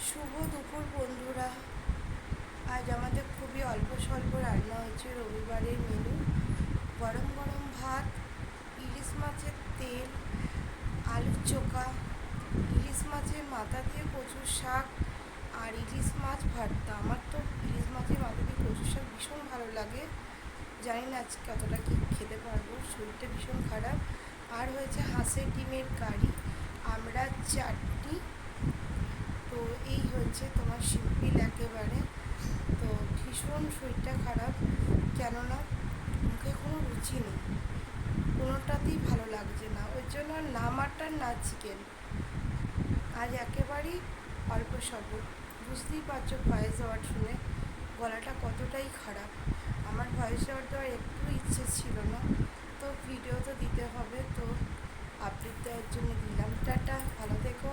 শুভ দুপুর বন্ধুরা। আজ আমাদের খুবই অল্প স্বল্প রান্না হয়েছে। রবিবারের মেনু গরম গরম ভাত, ইলিশ মাছের তেল, আলুর চোখা, ইলিশ মাছের মাথা দিয়ে কচুর শাক আর ইলিশ মাছ ভর্তা। আমার তো ইলিশ মাছের মাথা দিয়ে কচুর শাক ভীষণ ভালো লাগে। জানি না আজকে কতটা কি খেতে পারবো, শরীরটা ভীষণ খারাপ। আর হয়েছে হাঁসের ডিমের কারি, আমরা চাটনি। তো এই হচ্ছে তোমার সিম্পল একেবারে। তো ভীষণ শরীরটা খারাপ, কেননা মুখে কোনো রুচি নেই, কোনোটাতেই ভালো লাগছে না। ওই জন্য না মাটন না চিকেন, আজ একেবারেই অল্প স্বল্প। বুঝতেই পারছো ভয়েস ওভার শুনে গলাটা কতটাই খারাপ। আমার ভয়েস ওভার দেওয়ার একটু ইচ্ছে ছিল না, তো ভিডিও তো দিতে হবে, তো আপডেট দেওয়ার জন্য দিলাম। টাটা, ভালো থেকো।